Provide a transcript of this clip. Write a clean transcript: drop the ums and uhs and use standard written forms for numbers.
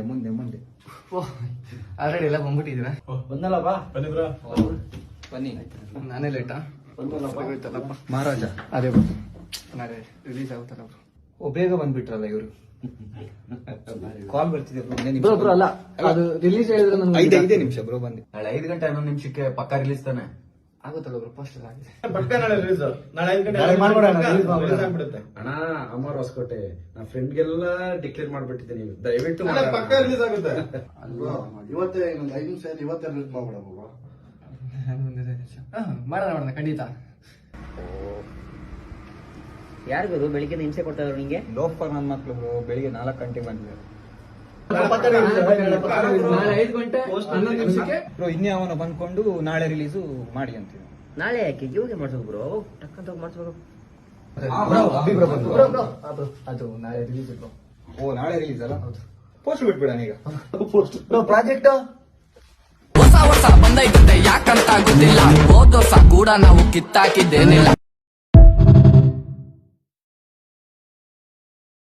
ಮುಂದೆ ಮುಂದೆ ಆಲ್ರೆಡಿ ಎಲ್ಲ ಬಂದ್ಬಿಟ್ಟಿದ್ದೀರಾ? ಬಂದಲ್ಲಪ್ಪ ಬನ್ನಿ, ನಾನೇ ಲೇಟಾ? ಬಂದಲ್ಲಪ್ಪ ಮಹಾರಾಜ. ಅದೇ ಬ್ರೋ, ನಾಳೆ ರಿಲೀಸ್ ಆಗುತ್ತಲ್ಲ ಬ್ರೋ. ಬೇಗ ಬಂದ್ಬಿಟ್ರಲ್ಲ ಇವರು. ಕಾಲ್ ಬರ್ತಿದೆ ಬ್ರೋ. ಬ್ರೋ ಅಲ್ಲ, ಅದು ರಿಲೀಸ್ ಹೇಳಿದ್ರೆ ನನಗೆ 5 ನಿಮಿಷ ಬ್ರೋ ಬಂದಿ. ನಾಳೆ 5 ಗಂಟೆ 11 ನಿಮಿಷಕ್ಕೆ ಪಕ್ಕ ರಿಲೀಸ್ ತಾನೆ ಆಗುತ್ತಲ್ಲ ಬ್ರೋ? ಪೋಸ್ಟರ್ ಆಗಿದೆ. ಪಕ್ಕ ನಾಳೆ ರಿಲೀಸ್. ನಾಳೆ 5 ಗಂಟೆ ನಾಳೆ ಮಾಡ್ಬಿಡೋಣ, release ರಿಲೀಸ್ ಮಾಡ್ಬಿಡೋಣ. ಆಗ್ಬಿಡುತ್ತೆ. ಅಣ್ಣ ಅಮರ್ ಹೊಸಕೋಟೆ ನನ್ನ ಫ್ರೆಂಡ್ಗೆಲ್ಲ ಡಿಕ್ಲೇರ್ ಮಾಡ್ಬಿಟ್ಟಿದ್ದೆ. ನೀವು ದಯವಿಟ್ಟು ನಾಳೆ ಪಕ್ಕ ರಿಲೀಸ್ ಆಗುತ್ತೆ. ಇವತ್ತೇ ಇನ್ನೊಂದು 5 ನಿಮಿಷ ಇವತ್ತೇ ರಿಲೀಸ್ ಮಾಡ್ಬಿಡಪ್ಪ. ಮಾಡೋಣ ಖಂಡಿತ. ಯಾರಿಗೂ ಬೆಳಿಗ್ಗೆ ಹಿಂಸೆ ಕೊಡ್ತಾ ಇದ್ರು ನಿಂಗೆ? ಲೋಫರ್ ನನ್ನ ಮಕ್ಳು ಬ್ರೋ, ಬೆಳಿಗ್ಗೆ 4 ಗಂಟೆಗೆ ಬಂದಿದ್ದಾರೆ ನಾಳೆ ಪಕ್ಕ release. ನಾಳೆ 5 ಗಂಟೆ 11 ನಿಮಿಷಕ್ಕೆ ಬ್ರೋ. ಇನ್ನೇ ಅವನು ಬಂದ್ಕೊಂಡು ನಾಳೆ ರಿಲೀಸು ಮಾಡಿ ಅಂತೀವಿ. ನಾಳೆ ಯಾಕೆ ಇವಾಗೆ ಮಾಡ್ಸ್ಬೇಕು ಬ್ರೋ, ಟಕ್ ಅಂತ ಮಾಡ್ಸ್ಬೇಕು. ಅಬ್ಬಿ ಬ್ರೋ ಬಂದ್ರು. ಬ್ರೋ ಬ್ರೋ ಅದು ನಾಳೆ ರಿಲೀಸ್ ಬ್ರೋ. ಓ ನಾಳೆ ರಿಲೀಸ್ ಅಲ್ಲ? ಹೌದು. ಪೋಸ್ಟ್ ಬಿಟ್ಬಿಡಣ ಈಗ. ಬ್ರೋ ಪ್ರಾಜೆಕ್ಟ್ ಹೊಸ ಬಂದೈತೆ ಯಾಕಂತ ಗೊತ್ತಿಲ್ಲ, ಹೋದ ವರ್ಷ ಕೂಡ ನಾವು ಕಿತ್ತಾಕಿದ್ದೇನಿಲ್ಲ.